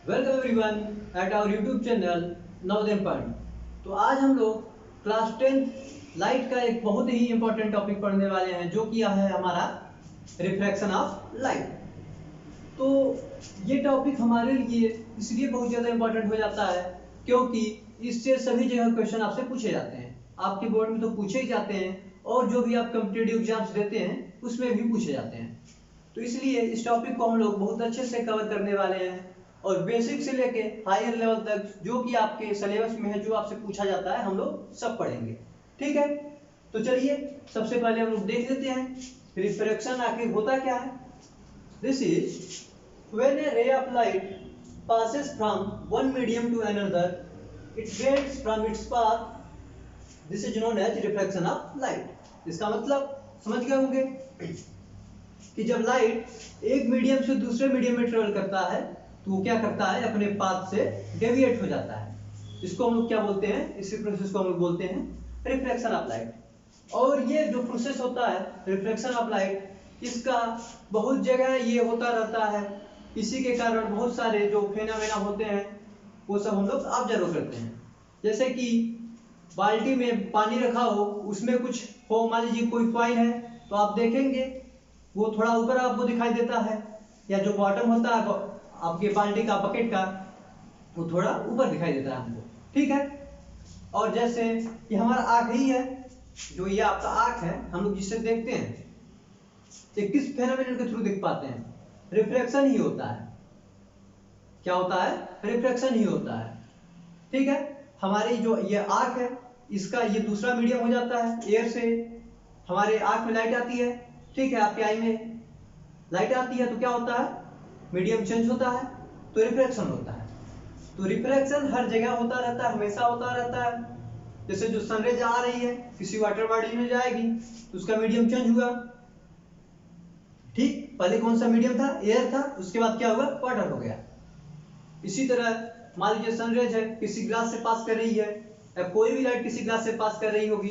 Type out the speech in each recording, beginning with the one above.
Welcome everyone at our YouTube channel Navodaya point. तो आज हम लोग क्लास 10 लाइट का एक बहुत ही इंपॉर्टेंट टॉपिक पढ़ने वाले हैं, जो कि है हमारा रिफ्रैक्शन ऑफ लाइट। तो ये टॉपिक हमारे लिए इसलिए बहुत ज़्यादा इंपॉर्टेंट हो जाता है क्योंकि इससे सभी जगह क्वेश्चन आपसे पूछे जाते हैं। आपके बोर्ड में तो पूछे ही जाते हैं और जो भी आप कॉम्पिटिटिव एग्जाम्स देते हैं उसमें भी पूछे जाते हैं। तो इसलिए इस टॉपिक को हम लोग बहुत अच्छे से कवर करने वाले हैं और बेसिक से लेके हायर लेवल तक जो कि आपके सिलेबस में है, जो आपसे पूछा जाता है, हम लोग सब पढ़ेंगे। ठीक है, तो चलिए सबसे पहले हम लोग देख लेते हैं रिफ्रैक्शन आखिर होता क्या है। This is when A ray of light passes from one medium to another, it bends from its path. This is known as refraction of light। इसका मतलब समझ गए होंगे कि जब लाइट एक मीडियम से दूसरे मीडियम में ट्रेवल करता है तो वो क्या करता है, अपने पाथ से डेविएट हो जाता है। इसको हम लोग क्या बोलते हैं, इसी प्रोसेस को हम लोग बोलते हैं रिफ्रैक्शन ऑफ लाइट। और ये जो प्रोसेस होता है रिफ्रैक्शन ऑफ लाइट, इसका बहुत जगह ये होता रहता है। इसी के कारण बहुत सारे जो फेनोमेना होते हैं वो सब हम लोग ऑब्जर्व करते हैं। जैसे कि बाल्टी में पानी रखा हो, उसमें कुछ हो, मान लीजिए कोई फॉइल है, तो आप देखेंगे वो थोड़ा ऊपर आपको दिखाई देता है, या जो बॉटम होता है आपके बाल्टी का, बकेट का, वो थोड़ा ऊपर दिखाई देता है हमको। ठीक है, और जैसे ये हमारा आँख ही है, जो ये आपका आँख है, हम लोग जिससे देखते हैं, ये किस फेनोमेनन के थ्रू देख पाते हैं? रिफ्रैक्शन ही होता है। क्या होता है? रिफ्रैक्शन ही होता है। ठीक है, हमारी जो ये आँख है, इसका ये दूसरा मीडियम हो जाता है। एयर से हमारे आँख में लाइट आती है, ठीक है, आपके आई में लाइट आती है, तो क्या होता है, मीडियम चेंज होता है, तो रिफ्रैक्शन होता है। तो रिफ्रैक्शन हर जगह होता रहता है, हमेशा होता रहता है। जैसे जो सनरेज आ रही है, किसी वाटर बॉडी में जाएगी तो उसका मीडियम चेंज हुआ। ठीक, पहले कौन सा मीडियम था? एयर था, उसके बाद क्या हुआ? वाटर हो गया। इसी तरह मान लीजिए सनरेज है, किसी ग्लास से पास कर रही है, या कोई भी लाइट किसी ग्लास से पास कर रही होगी।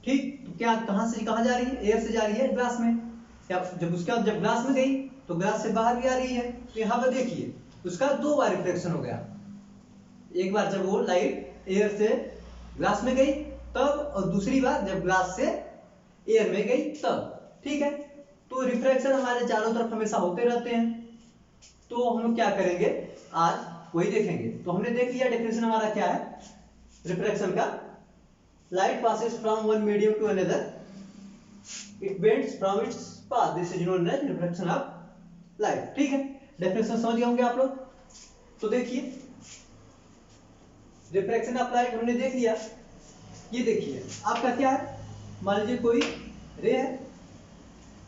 ठीक, तो क्या कहां से कहां जा रही है? एयर से जा रही है ग्लास में। या जब उसके बाद जब ग्लास में गई तो ग्लास से बाहर भी आ रही है। तो यहाँ पर देखिए उसका दो बार रिफ्लेक्शन हो गया। एक बार जब वो लाइट एयर से ग्लास में गई तब, और दूसरी बार जब ग्लास से एयर में गई तब। ठीक है, तो रिफ्रैक्शन हमारे चारों तरफ हमेशा होते रहते हैं। तो हम लोग क्या करेंगे, आज वही देखेंगे। तो हमने देख लिया डेफिनेशन हमारा क्या है रिफ्रैक्शन का। Light passes from one medium to another, it bends from its path, this is known as refraction of light। ठीक है, डेफिनेशन समझ गए होंगे आप लोग। तो देखिए रिफ्रैक्शन ऑफ लाइट हमने देख लिया। ये देखिए आपका क्या है, मान लीजिए कोई रे है,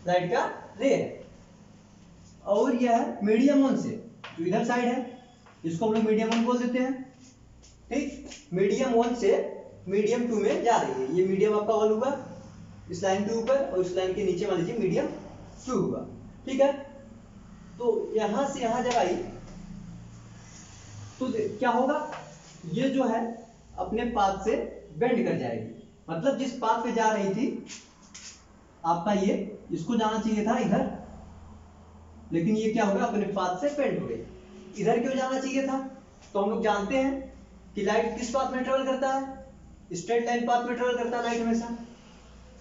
लाइट का रे है, और यह है मीडियम वन से, जो इधर साइड है, इसको हम लोग मीडियम वन बोल देते हैं। ठीक, मीडियम वन से मीडियम टू में जा रही है। ये मीडियम आपका वन हुआ, इस लाइन के ऊपर, और इस लाइन के नीचे मान लीजिए मीडियम टू हुआ। ठीक है, तो यहां से यहां जब आई तो क्या होगा, ये जो है अपने पाथ से बेंड कर जाएगी। मतलब जिस पाथ पे जा रही थी आपका, ये इसको जाना चाहिए था इधर, लेकिन ये क्या होगा, अपने पाथ से बेंड हो गई। इधर क्यों जाना चाहिए था? तो हम लोग जानते हैं कि लाइट किस पाथ में ट्रेवल करता है? स्ट्रेट लाइन पाथ में ट्रेवल करता है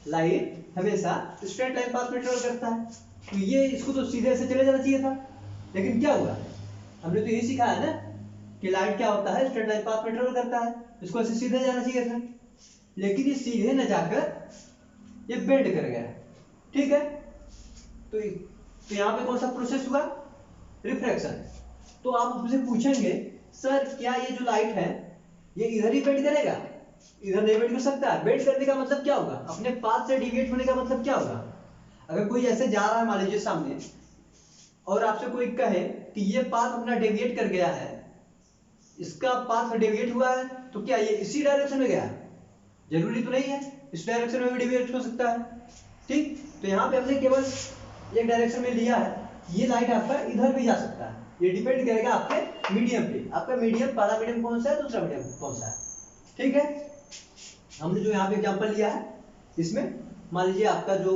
लाइट हमेशा स्ट्रेट लाइन पाथ में ट्रेवल करता है। तो ये इसको तो सीधे से चले जाना चाहिए था, लेकिन क्या हुआ, हमने तो यही सीखा है ना कि लाइट क्या होता है, स्ट्रेट लाइन पाथ में ट्रेवल करता है, इसको ऐसे सीधे जाना चाहिए था, लेकिन ये सीधे न जाकर ये बेंड कर गया। ठीक है, तो यहाँ पे कौन सा प्रोसेस हुआ, रिफ्रैक्शन। तो आप मुझसे पूछेंगे सर क्या ये जो लाइट है ये इधर ही बेंड करेगा? इधर नहीं बेंड कर सकता है। बेंड करने का मतलब क्या होगा, अपने पाथ से डिविएट होने का मतलब क्या होगा? अगर कोई ऐसे जा रहा है मान लीजिए सामने, और आपसे कोई कहे कि ये पाथ अपना डेविएट कर गया है, इसका पाथ डेविएट हुआ है, तो क्या ये इसी डायरेक्शन में गया? जरूरी तो नहीं है, इस डायरेक्शन में भी डेविएट हो सकता है। ठीक, तो यहाँ पे हमने केवल एक डायरेक्शन में लिया है। ये लाइट आपका इधर भी जा सकता है, ये डिपेंड करेगा आपके मीडियम पे। आपका मीडियम, पहला मीडियम कौन सा है, दूसरा मीडियम कौन सा है। ठीक है, हमने जो यहाँ पे एग्जांपल लिया है, इसमें मान लीजिए आपका जो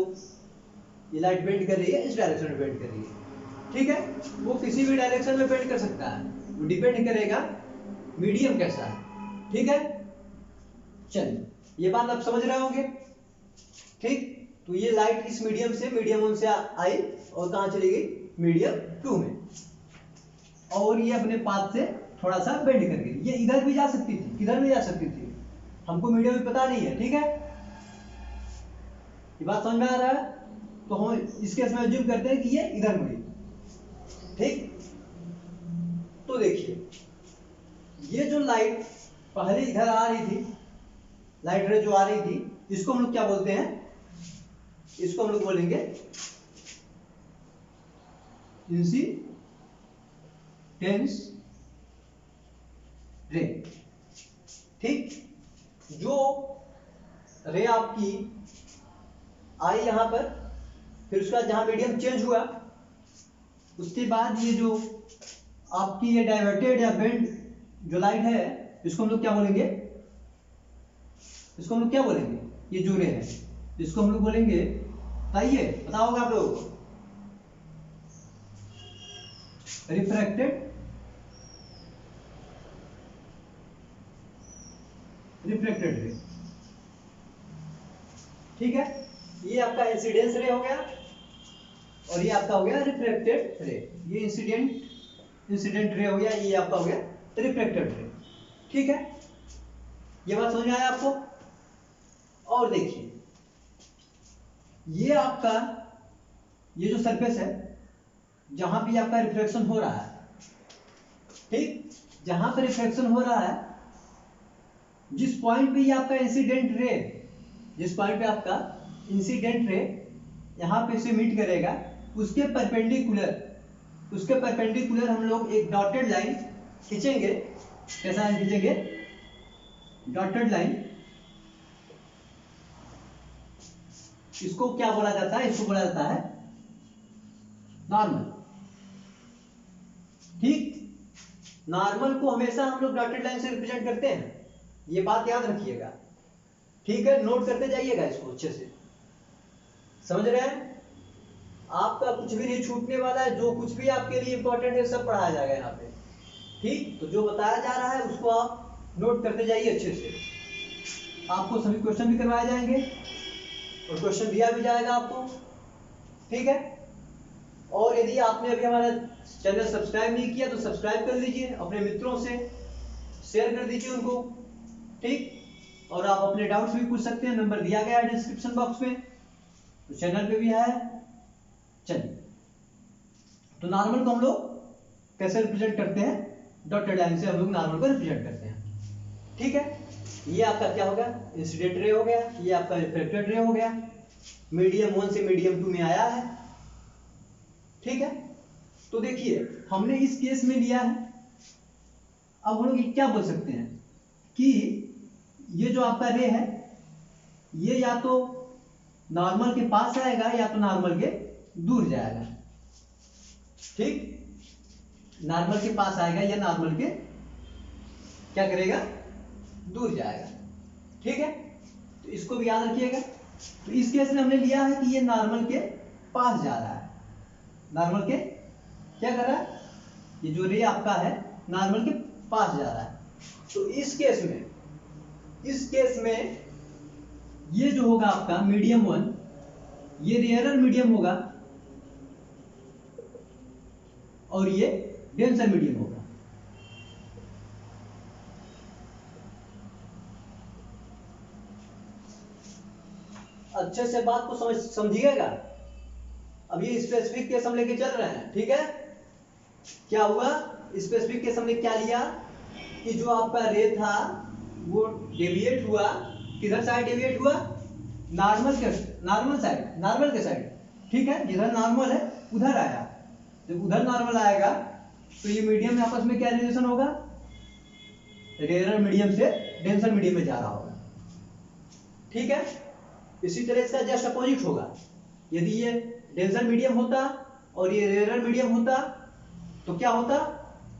ये लाइट बेंड कर रही है, इस डायरेक्शन में बेंड कर रही है। ठीक है, वो किसी भी डायरेक्शन में बेंड कर सकता है, वो डिपेंड करेगा मीडियम कैसा है। ठीक है, चलिए ये बात आप समझ रहे होंगे। ठीक, तो ये लाइट इस मीडियम से, मीडियम 1 से आई और कहां चली गई, मीडियम 2 में, और ये अपने पाथ से थोड़ा सा बेंड कर गई। ये इधर भी जा सकती थी, इधर भी जा सकती थी, हमको मीडियम में पता नहीं है। ठीक है, ये बात समझ में आ रहा है। तो हम इस केस में अज्यूम करते हैं कि ये इधर मुड़ी। ठीक, तो देखिए ये जो लाइट पहले इधर आ रही थी, लाइट रे जो आ रही थी, इसको हम लोग क्या बोलते हैं, इसको हम लोग बोलेंगे इंसिडेंस रे। ठीक, जो रे आपकी आई यहां पर, फिर उसका जहां मीडियम चेंज हुआ, उसके बाद ये जो आपकी ये डाइवर्टेड या बेंड जो लाइट है, इसको हम लोग क्या बोलेंगे, इसको हम लोग क्या बोलेंगे, ये जो रे है इसको हम लोग बोलेंगे, बताइए, पता होगा आप लोगों को, रिफ्रैक्टेड रे। ठीक है, ये आपका इंसिडेंस रे हो गया और ये आपका हो गया रिफ्रैक्टेड रे। ये इंसिडेंट रे हो गया, ये आपका हो गया रिफ्रैक्टेड रे। ठीक है, ये बात समझ में आया आपको। और देखिए ये आपका ये जो सरफेस है जहां भी आपका रिफ्लेक्शन हो रहा है, ठीक, जहां पर रिफ्लेक्शन हो रहा है, जिस पॉइंट पे ये आपका इंसिडेंट रे, जिस पॉइंट पे आपका इंसिडेंट रे यहां पे से मीट करेगा, उसके परपेंडिकुलर हम लोग एक डॉटेड लाइन खींचेंगे। कैसा लाइन खींचेंगे, डॉटेड लाइन। इसको क्या बोला जाता है, इसको बोला जाता है नॉर्मल। ठीक, नॉर्मल को हमेशा हम लोग डॉटेड लाइन से रिप्रेजेंट करते हैं, ये बात याद रखिएगा। ठीक है, नोट करते जाइएगा इसको अच्छे से, समझ रहे हैं। आपका कुछ भी नहीं छूटने वाला है, जो कुछ भी आपके लिए इंपॉर्टेंट है सब पढ़ाया जाएगा यहाँ पे। ठीक, तो जो बताया जा रहा है उसको आप नोट करते जाइए अच्छे से। आपको सभी क्वेश्चन भी करवाए जाएंगे और क्वेश्चन दिया भी जाएगा आपको। ठीक है, और यदि आपने अभी हमारा चैनल सब्सक्राइब नहीं किया तो सब्सक्राइब कर लीजिए, अपने मित्रों से शेयर कर दीजिए उनको। ठीक, और आप अपने डाउट्स भी पूछ सकते हैं, नंबर दिया गया है डिस्क्रिप्शन बॉक्स में, तो चैनल पे भी है। चलिए, तो नॉर्मल को हम लोग कैसे रिप्रेजेंट करते हैं, डॉटेड लाइन से हम लोग नॉर्मल को रिप्रेजेंट करते हैं। ठीक है, ये आपका क्या होगा, इंसिडेंट रे हो गया, ये आपका रिफ्लेक्टेड रे हो गया, मीडियम 1 से मीडियम 2 में आया है। ठीक है, तो देखिए हमने इस केस में लिया है। अब हम लोग क्या बोल सकते हैं कि ये जो आपका रे है, ये या तो नॉर्मल के पास आएगा या तो नॉर्मल के दूर जाएगा। ठीक, नॉर्मल के पास आएगा या नॉर्मल के क्या करेगा, दूर जाएगा। ठीक है, तो इसको भी याद रखिएगा। तो इस केस में हमने लिया है कि ये नॉर्मल के पास जा रहा है, नॉर्मल के क्या कर रहा है, ये जो रे आपका है नॉर्मल के पास जा रहा है। तो इस केस में ये जो होगा आपका मीडियम 1, ये रेयरर मीडियम होगा और ये डेंसर मीडियम होगा। अच्छे से बात को समझिएगा। अब ये स्पेसिफिक केस हम लेके चल रहे हैं। ठीक है, क्या हुआ, स्पेसिफिक केस हमने क्या लिया कि जो आपका रे था वो डेविएट हुआ, किधर साइड डेविएट हुआ, नॉर्मल के साइड। ठीक है, जिधर नॉर्मल है उधर आया। जब उधर नॉर्मल आएगा तो ये मीडियम में आपस में क्या रिलेशन होगा, रेयरर मीडियम से डेंसर मीडियम में जा रहा होगा। ठीक है, इसी तरह इसका जस्ट अपोजिट होगा। यदि ये डेंसर मीडियम होता और ये रेयरर मीडियम होता तो क्या होता,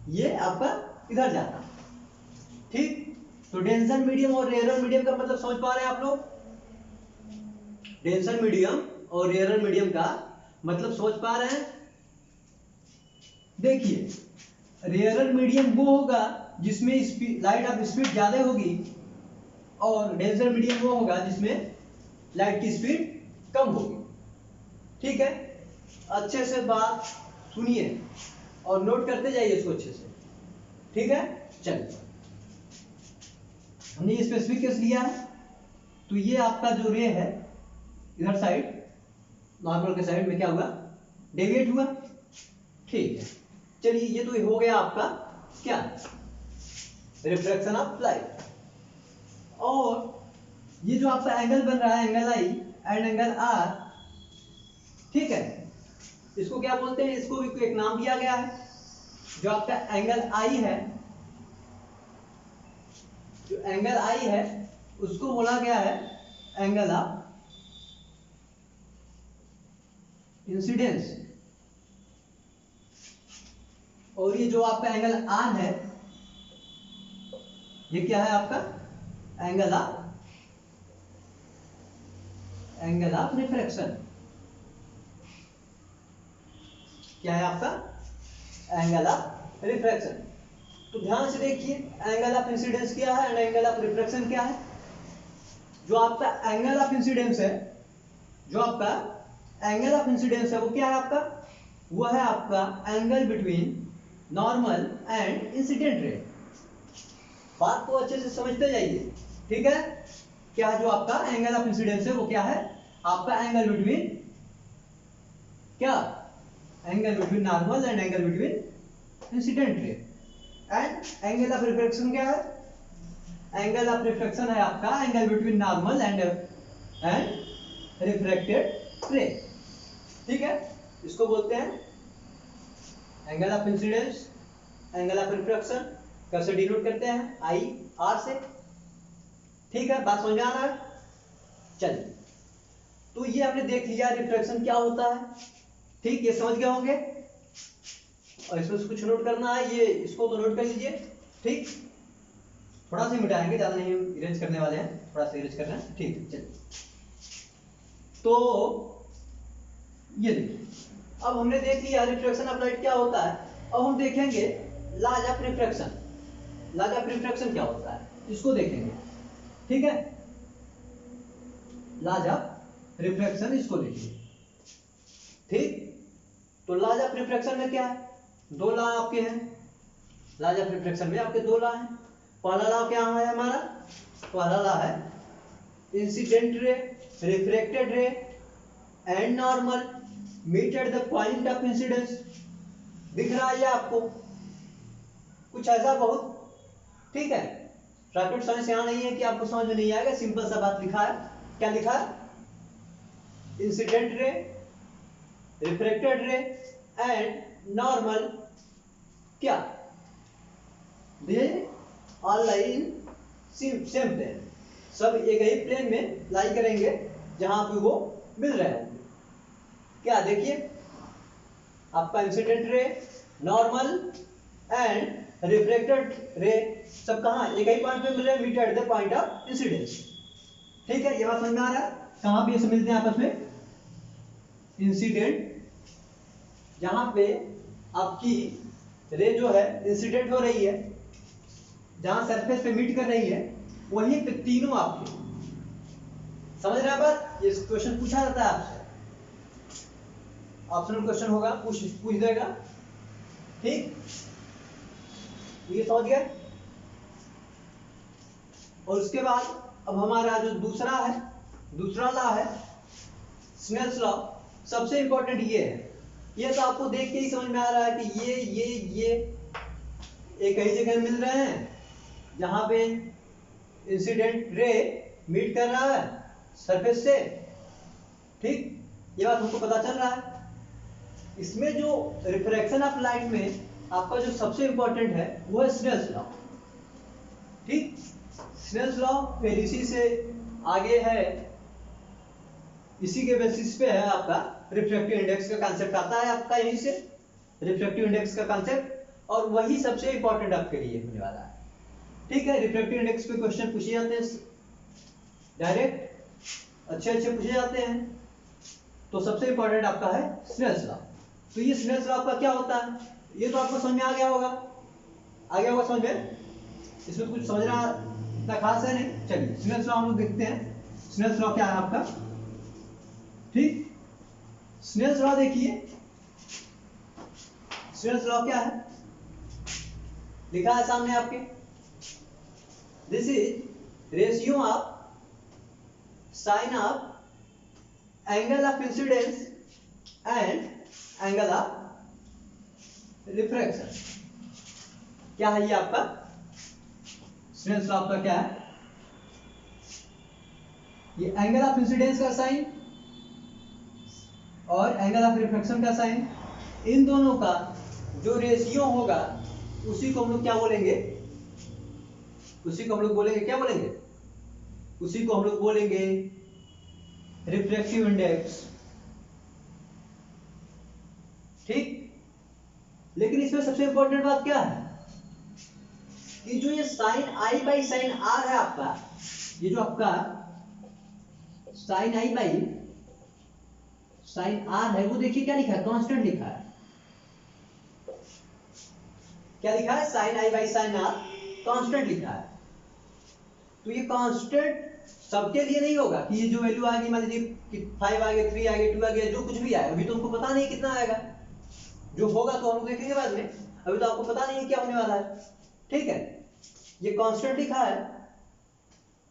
ये आपका इधर जाता। ठीक, तो डेंसर मीडियम और रेयरर मीडियम का मतलब समझ पा रहे हैं आप लोग। डेंसर मीडियम और रेयरर मीडियम का मतलब समझ पा रहे हैं। देखिए रेयरर मीडियम वो होगा जिसमें लाइट ऑफ स्पीड ज़्यादा होगी, और डेंसर मीडियम वो होगा जिसमें लाइट की स्पीड कम होगी। ठीक है, अच्छे से बात सुनिए और नोट करते जाइए इसको अच्छे से। ठीक है, चलिए हमने ये स्पेसिफिक केस लिया है, तो ये आपका जो रे है इधर साइड नॉर्मल के साइड में क्या हुआ, डेविएट हुआ। ठीक है, चलिए ये तो हो गया आपका क्या, रिफ्रैक्शन ऑफ लाइट। और ये जो आपका एंगल बन रहा है, angle i and angle r, ठीक है, इसको क्या बोलते हैं, इसको भी एक नाम दिया गया है। जो आपका एंगल आई है, जो एंगल आई है उसको बोला गया है एंगल ऑफ इंसिडेंस। और ये जो आपका एंगल आर है, ये क्या है आपका, एंगल ऑफ रिफ्रैक्शन। क्या है आपका, एंगल ऑफ रिफ्रैक्शन। तो ध्यान से देखिए, एंगल ऑफ इंसिडेंस क्या है एंड एंगल ऑफ रिफ्रैक्शन क्या है। जो आपका एंगल ऑफ इंसिडेंस है, जो आपका एंगल ऑफ इंसिडेंस है वो क्या है आपका, वो है आपका angle between normal and incident ray. बात को अच्छे से समझते जाइए। ठीक है, क्या जो आपका एंगल ऑफ इंसिडेंस है वो क्या है, आपका एंगल बिटवीन क्या, angle between normal and angle between incident ray. And angle of refraction क्या है, एंगल ऑफ रिफ्रैक्शन है आपका angle between normal and refracted रे। ठीक है, इसको बोलते हैं angle of incidence, angle of refraction. कैसे डिनोट करते हैं, आई आर से। ठीक है, बात समझ में आ रहा है। चलिए, तो ये हमने देख लिया रिफ्रैक्शन क्या होता है। ठीक, ये समझ गए होंगे। और इसमें कुछ नोट करना है, ये इसको तो नोट कर लीजिए। ठीक, थोड़ा सा मिटाएंगे, ज्यादा नहीं इरेज करने वाले हैं, थोड़ा सा इरेज करना है। ठीक है, चलिए, तो ये देखिए, अब हमने देख लिया रिफ्रैक्शन ऑफ लाइट क्या होता है। अब हम देखेंगे laws of refraction. Laws of refraction क्या होता है, इसको देखेंगे। ठीक है, लॉज ऑफ रिफ्रैक्शन, इसको देखिए। ठीक, तो लॉज ऑफ रिफ्रैक्शन में क्या है, दो लॉ आपके हैं। लॉज ऑफ रिफ्रैक्शन में आपके दो लॉ हैं। पहला लॉ क्या है हमारा, पहला लॉ है incident ray, refracted ray and normal meet at the point of incidence. दिख रहा है ये आपको, कुछ ऐसा बहुत। ठीक है, रॉकेट साइंस यहाँ नहीं है कि आपको समझ में नहीं आएगा, सिंपल सा बात लिखा है। क्या लिखा है, incident ray, refracted ray and normal क्या, they all lie in same plane. सब एक ही प्लेन में लाई करेंगे जहां पे वो मिल रहे होंगे। क्या देखिए, आपका incident ray, normal and refracted रे सब कहां, एक ही पॉइंट पे मिल रहे हैं, meet at the point of incidence. ठीक है, ये बात समझ में आ रहा है। कहां पे ये सब मिलते हैं आपस में, इंसिडेंट, जहां पे आपकी रे जो है इंसिडेंट हो रही है, जहां सरफेस पे मीट कर रही है, वहीं पे तीनों आपके, समझ रहे हैं बात। ये क्वेश्चन पूछा जाता है आपसे, ऑप्शनल क्वेश्चन होगा, पूछ देगा। ठीक, ये समझ गए। और उसके बाद अब हमारा जो दूसरा है, दूसरा लॉ है स्नेल्स लॉ। सबसे इंपॉर्टेंट ये है, ये तो आपको देख के ही समझ में आ रहा है कि ये एक ही जगह मिल रहे हैं जहां पे इंसिडेंट रे मीट कर रहा है सरफेस से। ठीक, ये बात हमको पता चल रहा है। इसमें जो रिफ्रैक्शन ऑफ लाइट में आपका जो सबसे इंपॉर्टेंट है वो है स्नेल्स लॉ। ठीक, स्नेल्स लॉ फिर इसी से आगे है, इसी के बेसिस पे है आपका रिफ्रैक्टिव इंडेक्स का कांसेप्ट आता है आपका, यहीं से रिफ्रैक्टिव इंडेक्स का कांसेप्ट, और वही सबसे इंपॉर्टेंट आपके लिए होने वाला है। ठीक है, रिफ्रैक्टिव इंडेक्स पे क्वेश्चन पूछे जाते हैं डायरेक्ट, अच्छे पूछे जाते हैं। तो सबसे इंपॉर्टेंट आपका है स्नेल्स लॉ। तो ये स्नेल्स लॉ आपका क्या होता है, ये तो आपको समझ में आ गया होगा समझ में। इसमें तो कुछ समझना इतना खास है नहीं। चलिए स्नेल्स लॉ हम लोग देखते हैं। स्नेल्स लॉ क्या है आपका, ठीक। स्नेल्स लॉ देखिए, स्नेल्स लॉ क्या है, लिखा है सामने आपके, this is ratio of sine of angle of incidence and angle of refraction. क्या है ये आपका स्नेल्स लॉ आपका क्या है, ये एंगल ऑफ इंसिडेंस का साइन और एंगल ऑफ रिफ्रैक्शन का साइन, इन दोनों का जो रेशियो होगा उसी को हम लोग क्या बोलेंगे, उसी को हम लोग बोलेंगे क्या बोलेंगे, उसी को हम लोग बोलेंगे रिफ्रैक्टिव इंडेक्स, ठीक। लेकिन इसमें सबसे इंपॉर्टेंट बात क्या है कि जो ये sine i by sine r है आपका, ये जो आपका sine i by sine r है, वो देखिए क्या लिखा है, कांस्टेंट लिखा है। क्या लिखा है, sine i by sine r constant लिखा है। तो ये कांस्टेंट सबके लिए नहीं होगा कि ये जो वैल्यू आएगी, मान लीजिए कि 5 आ गया, 3 आ गया, 2 आ गया, जो कुछ भी आए, अभी तो हमको पता नहीं कितना आएगा, जो होगा तो हम देखेंगे बाद में, अभी तो आपको पता नहीं है क्या होने वाला है, ठीक है। ये कांस्टेंट लिखा है,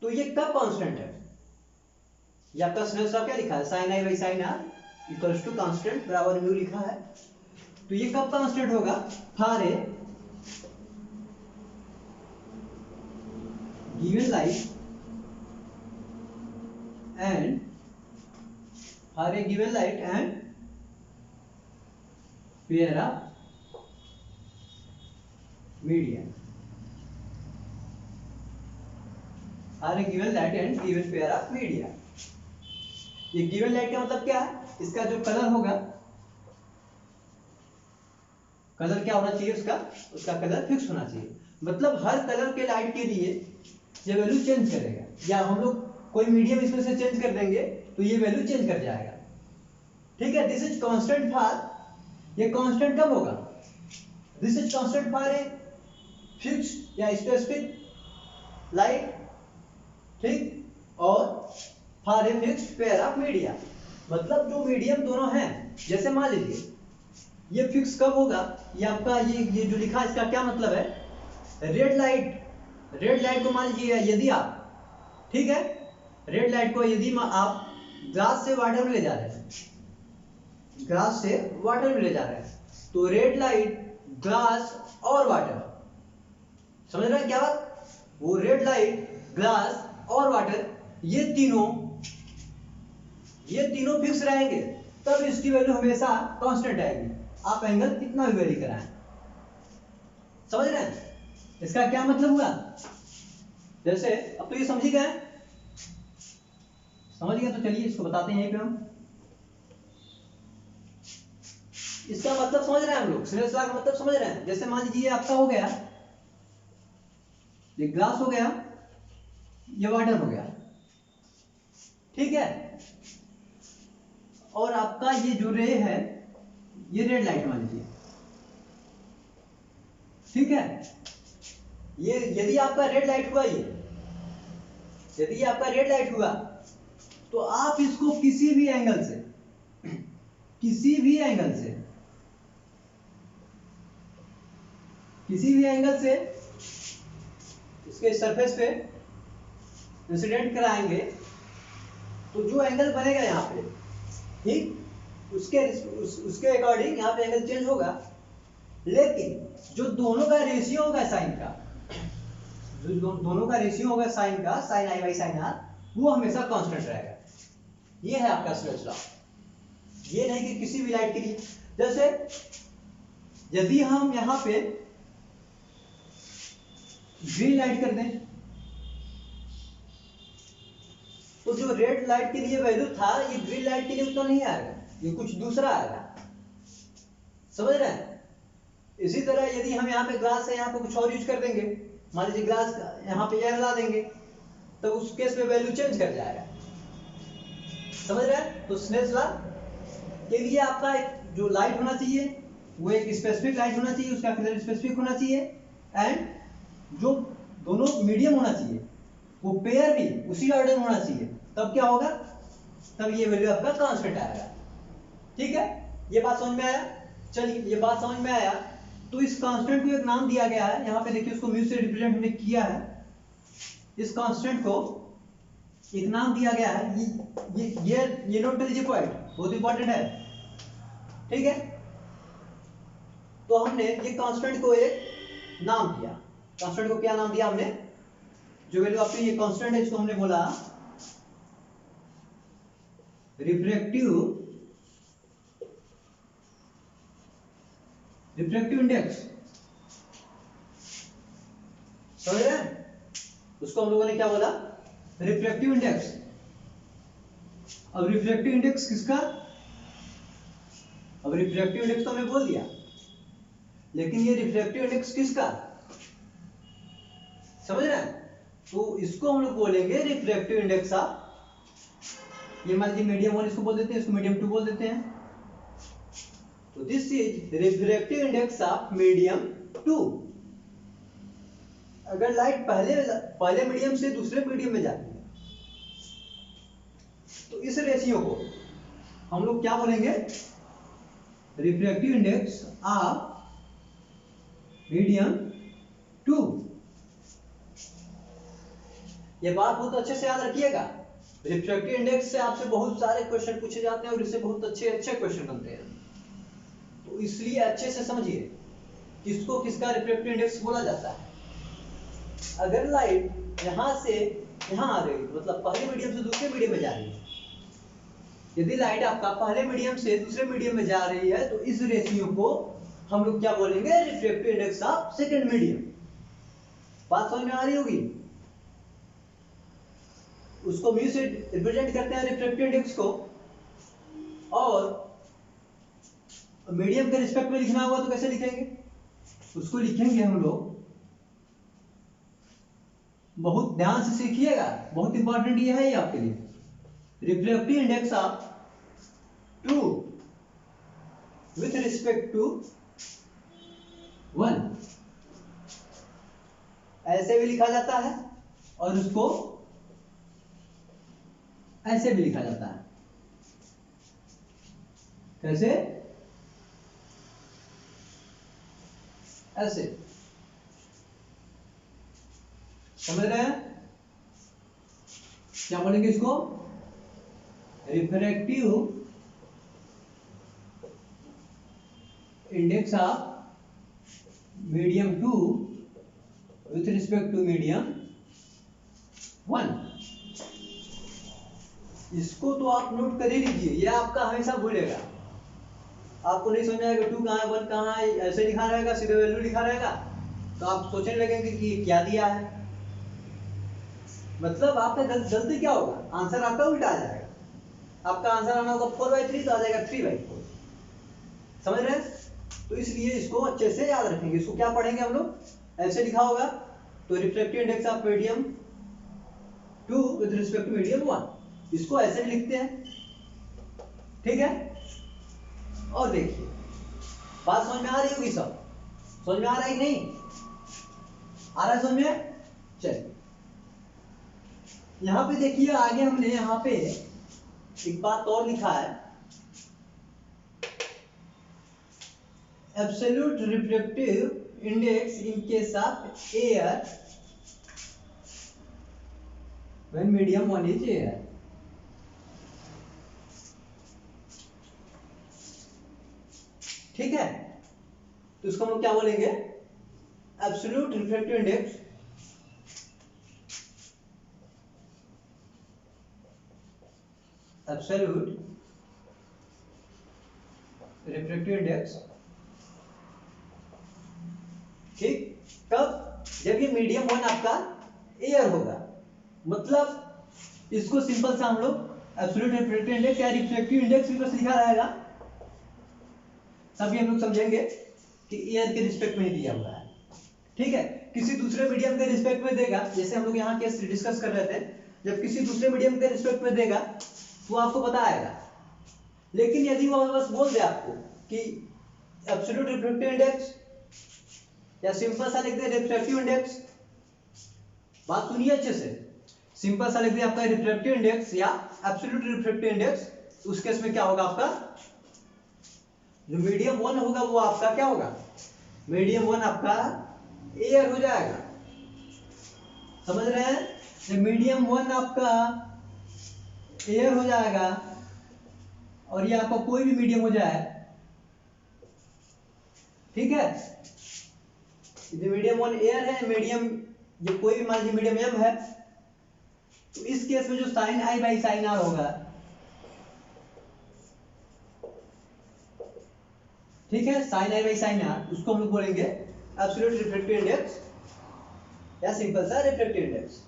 तो ये कब कांस्टेंट है, ये आपका स्नेल्स लॉ क्या लिखा है, sine i by sine r equals to constant बराबर म्यू लिखा है। तो ये कब कांस्टेंट होगा, for a given light and for a given light and pair of media, for a given light and given pair of media. ये given light का मतलब क्या है, इसका जो कलर होगा, कलर क्या होना चाहिए उसका, उसका कलर फिक्स होना चाहिए। मतलब हर कलर के लाइट के लिए ये वैल्यू चेंज करेगा, या हम लोग कोई मीडियम इसमें से चेंज कर देंगे तो ये वैल्यू चेंज कर जाएगा, ठीक है। दिस इज कांस्टेंट फॉर, ये कांस्टेंट कब होगा, this is constant for a fixed या स्पेसिफिक लाइट, ठीक, और for a fixed pair of media. मतलब जो मीडियम दोनों हैं, जैसे मान लीजिए ये फिक्स कब होगा, ये आपका ये जो लिखा है इसका क्या मतलब है, रेड लाइट को मान लीजिए यदि आप, ठीक है, रेड लाइट को यदि आप ग्लास से वाटर में ले जा रहे हैं, ग्लास से वाटर में ले जा रहे हैं, तो रेड लाइट, ग्लास और वाटर, समझ रहे हैं क्या बात, वो रेड लाइट, ग्लास और वाटर, ये तीनों फिक्स रहेंगे, तब इसकी वैल्यू हमेशा कांस्टेंट आएगी, आप एंगल कितना भी वेरी कराएं। समझ रहे हैं इसका क्या मतलब हुआ, जैसे अब तो ये समझ गए, समझ गए, तो चलिए इसको बताते हैं यहीं पे हम, इसका मतलब समझ रहे हैं हम लोग, स्नेल्स लॉ का मतलब समझ रहे हैं। जैसे मान लीजिए आपका हो गया, ये ग्लास हो गया, ये वाटर हो गया, ठीक है, और आपका ये जो रे है, ये रेड लाइट मान लीजिए, ठीक है। ये यदि आपका रेड लाइट हुआ, ये यदि आपका रेड लाइट हुआ, तो आप इसको किसी भी एंगल से इसके सरफेस पे इंसिडेंट कराएंगे, तो जो एंगल बनेगा यहाँ पे, ठीक, उसके अकॉर्डिंग यहाँ पे एंगल चेंज होगा। लेकिन जो दोनों का रेशियो होगा साइन का, sine i by sine r, वो हमेशा कांस्टेंट रहेगा। ये है आपका स्नेल्स लॉ। ये नहीं कि किसी भी लाइट के लिए, जैसे यदि हम यहाँ पे ग्रीन लाइट कर दें, तो जो रेड लाइट के लिए वैल्यू था, ये ग्रीन लाइट के लिए उतना नहीं आएगा, ये कुछ दूसरा आएगा, समझ रहे हैं। इसी तरह यदि हम यहाँ पे ग्लास है, यहाँ पे कुछ और यूज कर देंगे, मान लीजिए ग्लास यहाँ पे एयर ला देंगे, तो उस केस में वैल्यू चेंज कर जाएगा, समझ रहे हैं। तो स्नेल्स लॉ के लिए आपका एक जो लाइट होना चाहिए, वो एक स्पेसिफिक लाइट होना चाहिए, उसका कलर स्पेसिफिक होना चाहिए, एंड जो दोनों मीडियम होना चाहिए वो पेयर भी उसी ऑर्डर में होना चाहिए। तब क्या होगा, तब ये वैल्यू आपका कांस्टेंट आएगा। ठीक है, ये बात समझ में आया? चलिए, ये बात समझ में आया तो इस कांस्टेंट को एक नाम दिया गया है, यहाँ पे देखिए उसको म्यू से रिप्रेजेंट हमने किया है। इस कांस्टेंट को एक नाम दिया गया है, ये नोट कर लीजिए, पॉइंट बहुत इंपॉर्टेंट है। ठीक है, तो हमने ये कांस्टेंट को एक नाम दिया। कांस्टेंट को क्या नाम दिया हमने? जो वैल्यू आपकी ये कांस्टेंट है इसको हमने बोला रिफ्रैक्टिव इंडेक्स। समझ रहे हैं? उसको हम लोगों ने क्या बोला? Refractive index. अब रिफ्रैक्टिव इंडेक्स किसका? अब रिफ्रैक्टिव इंडेक्स तो हमने बोल दिया, लेकिन ये रिफ्रैक्टिव इंडेक्स किसका? समझ रहे हैं? तो इसको हम लोग बोलेंगे रिफ्रैक्टिव इंडेक्स ऑफ, ये मान लीजिए मीडियम 1 इसको बोल देते हैं, इसको मीडियम 2 बोल देते हैं। तो this is refractive index of medium 2। अगर लाइट पहले मीडियम से दूसरे मीडियम में जाती है तो इस रेशियो को हम लोग क्या बोलेंगे? Refractive index of medium 2। ये बात बहुत अच्छे से याद रखिएगा। रिफ्रैक्टिव इंडेक्स से आपसे बहुत सारे क्वेश्चन पूछे जाते हैं और इससे बहुत अच्छे अच्छे क्वेश्चन बनते हैं, तो इसलिए अच्छे से समझिए किसको किसका रिफ्रैक्टिव इंडेक्स बोला जाता है। अगर लाइट यहां से यहां आ रही है, मतलब पहले मीडियम से दूसरे मीडियम में जा रही है, यदि लाइट आपका पहले मीडियम से दूसरे मीडियम में जा रही है तो इस रेशियो को हम लोग क्या बोलेंगे? Refractive index of second medium. बात समझ में आ रही होगी? उसको म्यू से रिप्रेजेंट करते हैं रिफ्रैक्टिव इंडेक्स को, और मीडियम के रिस्पेक्ट में लिखना होगा तो कैसे लिखेंगे? उसको लिखेंगे हम लोग, बहुत ध्यान से सीखिएगा, बहुत इंपॉर्टेंट ये है ये आपके लिए। Refractive index of 2 with respect to 1 ऐसे भी लिखा जाता है और उसको ऐसे भी लिखा जाता है। कैसे? ऐसे। समझ रहे हैं? क्या बोलेंगे इसको? Refractive index of medium 2 with respect to medium 1। इसको तो आप नोट कर ही लीजिए, ये आपका हमेशा भूलेगा। आपको नहीं समझ आएगा 2 कहाँ है 1 कहाँ है, ऐसे लिखा रहेगा, सीधे वैल्यू लिखा रहेगा, तो आप सोचने लगेंगे कि क्या दिया है। मतलब आपका जल्दी क्या होगा? आंसर आपका उल्टा आ जाएगा। आपका आंसर आना होगा 4/3 तो आ जाएगा 3/4। समझ रहे हैं? तो इसलिए इसको अच्छे से याद रखेंगे। इसको क्या पढ़ेंगे हम लोग? ऐसे लिखा होगा तो refractive index of medium 2 with respect to medium 1, इसको ऐसे भी लिखते हैं। ठीक है, और देखिए बात समझ में आ रही होगी, सब समझ में आ रहा है कि नहीं आ रहा है? समझ में? चलिए यहां पे देखिए, आगे हमने यहां पे एक बात और लिखा है, absolute refractive index in case of air when medium 1 is air. ठीक है, तो इसको हम क्या बोलेंगे? एब्सोल्यूट रिफ्रैक्टिव इंडेक्स ठीक, कब? जब ये मीडियम 1 आपका एयर होगा। मतलब इसको सिंपल सा हम लोग एब्सोल्यूट रिफ्रैक्टिव इंडेक्स या रिफ्रैक्टिव इंडेक्स भी बस लिखा रहेगा, तभी हम लोग समझेंगे कि एयर के रिस्पेक्ट में ही दिया हुआ है। ठीक है, किसी दूसरे मीडियम के रिस्पेक्ट में देगा, जैसे हम लोग यहाँ केस डिस्कस कर रहे थे, जब किसी दूसरे मीडियम के रिस्पेक्ट में देगा तो आपको पता आएगा। लेकिन यदि वो बस बोल दे आपको कि एब्सोल्यूट रिफ्रैक्टिव इंडेक्स या सिंपल सा लिख दे रिफ्रैक्टिव इंडेक्स। बात सुनिए अच्छे से, सिंपल सा लिख दे आपका रिफ्रैक्टिव इंडेक्स या एब्सोल्यूट रिफ्रैक्टिव इंडेक्स। उस केस में क्या होगा आपका जो मीडियम वन होगा वो आपका क्या होगा, मीडियम वन आपका एयर हो जाएगा। समझ रहे हैं, जब मीडियम वन आपका एयर हो जाएगा और ये आपका कोई भी मीडियम हो जाए, ठीक है, ये मीडियम वन एयर है, मीडियम ये कोई भी मान लीजिए मीडियम एम है, तो इस केस में जो sine i by sine r होगा, ठीक है, sine i by sine r, उसको हम लोग बोलेंगे एब्सोल्यूट रिफ्रैक्टिव इंडेक्स या सिंपल सा रिफ्रैक्टिव इंडेक्स।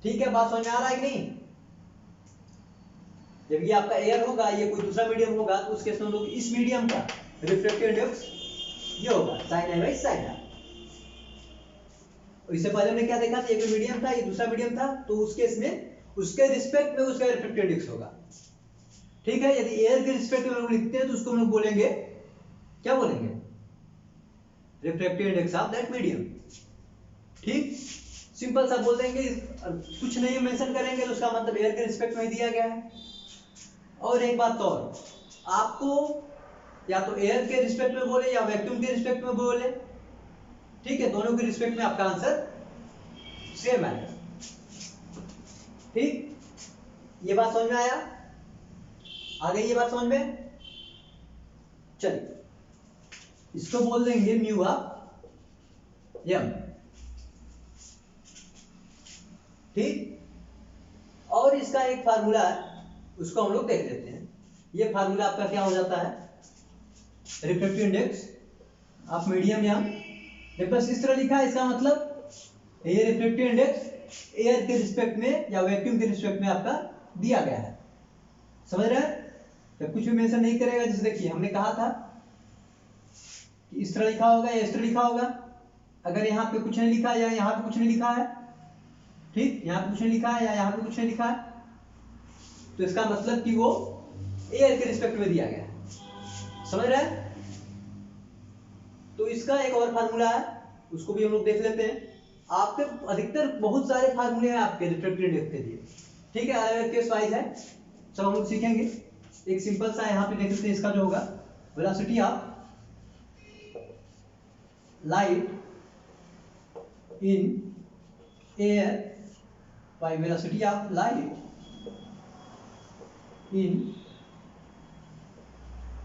ठीक है, बात समझ में आ रहा है कि नहीं। जब ये आपका एयर होगा, ये कोई दूसरा मीडियम होगा, तो उस केस में हम लोग इस मीडियम का रिफ्रैक्टिव इंडेक्स ये होगा sine i by sine r. इससे पहले हमने क्या देखा था, ये कोई मीडियम था, ये दूसरा मीडियम था, तो उस केस में उसके रिस्पेक्ट में उसका रिफ्रैक्टिव इंडेक्स होगा। ठीक है, यदि एयर के रिस्पेक्ट में हम लिखते हैं तो उसको हम लोग बोलेंगे, क्या बोलेंगे, refractive index of that medium. ठीक, सिंपल सा बोल देंगे, कुछ नहीं मेंशन करेंगे तो उसका मतलब एयर के रिस्पेक्ट में दिया गया है। और एक बात और, आपको या तो एयर के रिस्पेक्ट में बोले या वैक्यूम के रिस्पेक्ट में बोले, ठीक है, दोनों के रिस्पेक्ट में आपका आंसर सेम आएगा। ठीक, ये बात समझ में आया, आ गई ये बात समझ में। चलिए इसको बोल देंगे म्यू ऑफ एम। ठीक, और इसका एक फार्मूला है, उसको हम लोग देख लेते हैं। ये फार्मूला आपका क्या हो जाता है, रिफ्रैक्टिव इंडेक्स ऑफ मीडियम या बस इस तरह लिखा है, इसका मतलब ये रिफ्रैक्टिव इंडेक्स एयर के रिस्पेक्ट में या वैक्यूम के रिस्पेक्ट में आपका दिया गया है। समझ रहे हैं, जब कुछ भी मेंशन नहीं करेगा, जैसे देखिए हमने कहा था कि इस तरह लिखा होगा या इस तरह लिखा होगा। अगर यहाँ पे कुछ नहीं लिखा या यहाँ पे कुछ नहीं लिखा है, ठीक, यहाँ पे कुछ नहीं लिखा है या यहाँ पे कुछ नहीं लिखा है, तो इसका मतलब कि वो एयर के रिस्पेक्ट में दिया गया है। समझ रहे हैं, तो इसका एक और फार्मूला है, उसको भी हम लोग देख लेते हैं। आपके अधिकतर बहुत सारे फार्मूले हैं आपके रिफ्रैक्टिव इंडेक्स के लिए, ठीक है, अलग अलग केस वाइज है, सब हम लोग सीखेंगे। एक सिंपल सा यहाँ पे देख लेते हैं, इसका जो होगा velocity of light in air by velocity of light in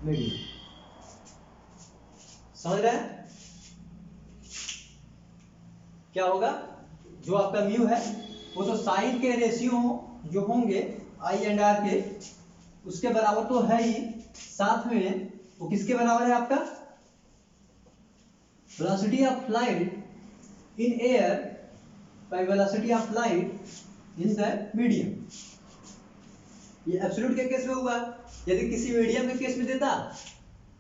medium. समझ रहे हैं, क्या होगा, जो आपका म्यू है वो तो साइन के रेशियो जो होंगे आई एंड आर के, उसके बराबर तो है ही, साथ में वो किसके बराबर है आपका, velocity of light in air by velocity of light in the medium. ये एब्सोल्यूट के केस में हुआ, यदि किसी मीडियम के केस में देता,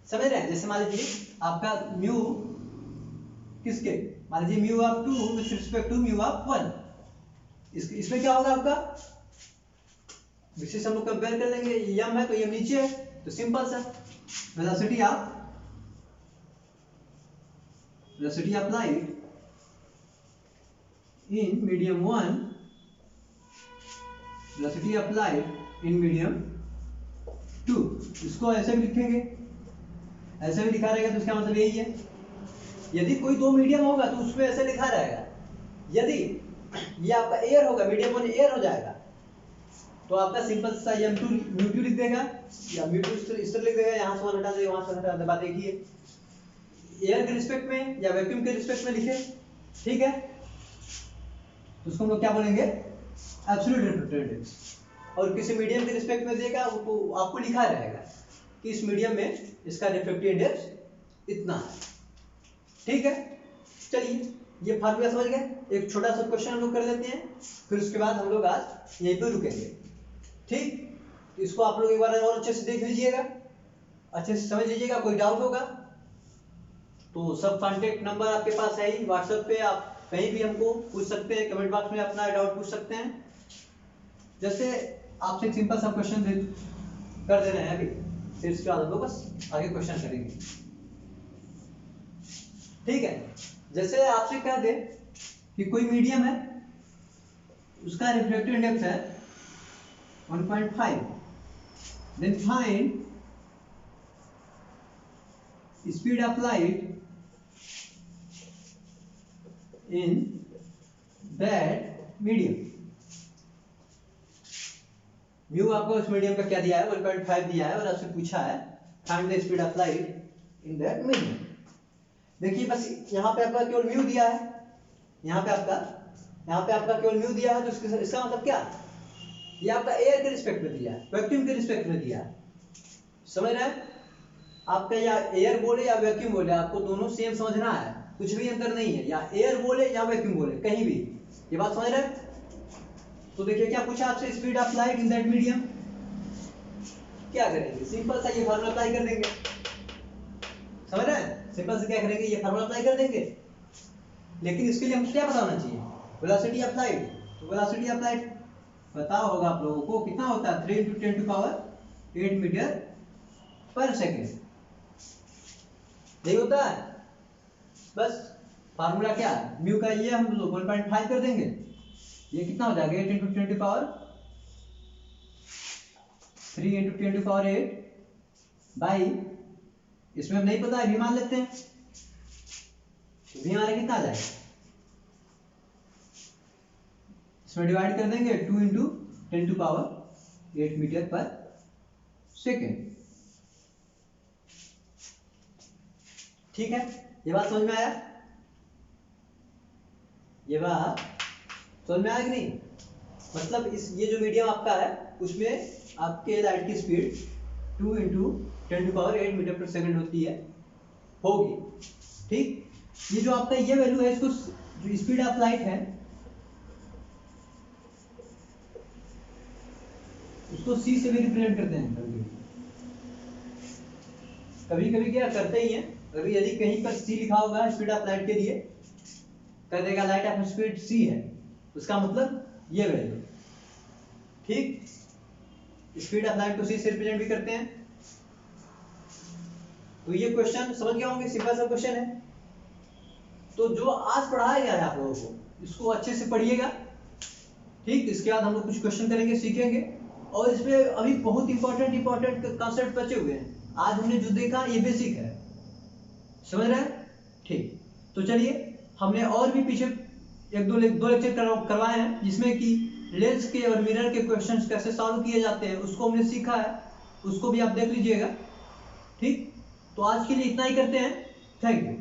समझ रहे हैं, जैसे मान लीजिए आपका म्यू किसके, मान लीजिए mu of 2 with respect to mu of 1, इसमें क्या होगा आपका, विशेष हम लोग कंपेयर कर लेंगे, एम है तो एम नीचे है, तो सिंपल सा velocity of light in medium 1, velocity of light in medium 2, इसको ऐसे भी लिखेंगे, ऐसे भी लिखा रहेगा, तो इसका मतलब यही है, यदि कोई दो मीडियम होगा तो उसमें ऐसे लिखा रहेगा। यदि ये आपका एयर होगा, मीडियम 1 एयर हो जाएगा, तो आपका सिंपल सा m2 म्यू2 लिख देगा या म्यू2 इस तरह लिख देगा, यहाँ से 1 हटा दे, वहां से हटा दे, बात एक ही है। एयर के रिस्पेक्ट में या वैक्यूम के रिस्पेक्ट में लिखे, ठीक है, तो उसको हम लोग क्या बोलेंगे, एब्सोल्यूट रिफ्रैक्टिव इंडेक्स। और किसी मीडियम के रिस्पेक्ट में देगा, वो आपको लिखा रहेगा कि इस मीडियम में इसका रिफ्रैक्टिव इंडेक्स इतना है। ठीक है, चलिए ये फार्मूला समझ गए। एक छोटा सा क्वेश्चन हम लोग कर लेते हैं, फिर उसके बाद हम लोग आज यहीं पर रुकेंगे। ठीक, तो इसको आप लोग एक बार और अच्छे से देख लीजिएगा, अच्छे से समझ लीजिएगा। कोई डाउट होगा तो सब कांटेक्ट नंबर आपके पास है ही, व्हाट्सएप पे आप कहीं भी हमको पूछ सकते हैं, कमेंट बॉक्स में अपना डाउट पूछ सकते हैं। जैसे आपसे सिंपल सा क्वेश्चन कर दे रहे हैं अभी, फिर इसके बाद हम लोग बस आगे क्वेश्चन करेंगे। ठीक है, जैसे आपसे कह दे कि कोई मीडियम है, उसका रिफ्रैक्टिव इंडेक्स है 1.5, then find speed of light in that medium. Mu आपको उस मीडियम का क्या दिया है, 1.5 दिया है और आपसे पूछा है find the speed of light in that medium. देखिए बस यहाँ पे आपका केवल म्यू दिया है, यहाँ पे आपका केवल म्यू दिया है, तो इसका मतलब क्या, ये आपका एयर के रिस्पेक्ट में दिया है, वैक्यूम के रिस्पेक्ट में दिया है। समझ रहे हैं आपका, या एयर बोले या वैक्यूम बोले, आपको दोनों सेम समझना है, कुछ भी अंतर नहीं है, या एयर बोले या वैक्यूम बोले, कहीं भी। ये बात समझ रहे हैं? तो देखिए क्या पूछा आपसे, speed of light in that medium. क्या करेंगे, सिंपल सा ये फार्मूला अप्लाई कर देंगे। समझ रहे हैं, सिंपल से क्या करेंगे, ये फार्मूला अप्लाई कर देंगे। लेकिन इसके लिए हमको क्या पता होना चाहिए, वेलोसिटी ऑफ लाइट। तो वेलोसिटी ऑफ लाइट पता होगा आप लोगों को, कितना होता है 3 × 10⁸ मीटर पर सेकेंड, यही होता है। बस फार्मूला क्या है, म्यू का ये हम लोग 1.5 कर देंगे, ये कितना हो जाएगा 8 × 10⁻3 × 10⁸ बाई, इसमें नहीं पता है, भी मान लेते हैं, भी हमारा कितना आ जाएगा, इसमें डिवाइड कर देंगे 2 × 10⁸ मीटर पर सेकेंड। ठीक है, ये बात समझ में आया, ये बात समझ में आया कि नहीं। मतलब ये जो मीडियम आपका है उसमें आपके लाइट की स्पीड 2 × 10⁸ मीटर पर सेकंड होगी। ठीक, ये जो आपका ये वैल्यू है, इसको जो स्पीड ऑफ लाइट है उसको सी से भी रिप्रेजेंट करते हैं। कभी कभी क्या करते ही हैं, कभी यदि कहीं पर सी लिखा होगा स्पीड ऑफ लाइट के लिए, कर देगा लाइट ऑफ स्पीड सी है, उसका मतलब ये वैल्यू। ठीक, स्पीड ऑफ लाइट को सी से रिप्रेजेंट भी करते हैं। तो ये क्वेश्चन समझ गए होंगे, सिंपल सा क्वेश्चन है। तो जो आज पढ़ाया गया है आप लोगों को, इसको अच्छे से पढ़िएगा। ठीक, इसके बाद हम लोग कुछ क्वेश्चन करेंगे, सीखेंगे, और इसमें अभी बहुत इंपॉर्टेंट कॉन्सेप्ट बचे हुए हैं। आज हमने जो देखा ये बेसिक है, समझ रहे हैं। ठीक, तो चलिए, हमने और भी पीछे दो लेक्चर करवाए हैं, जिसमें कि लेंस के और मिरर के क्वेश्चंस कैसे सॉल्व किए जाते हैं उसको हमने सीखा है, उसको भी आप देख लीजिएगा। ठीक, तो आज के लिए इतना ही करते हैं। Thank you.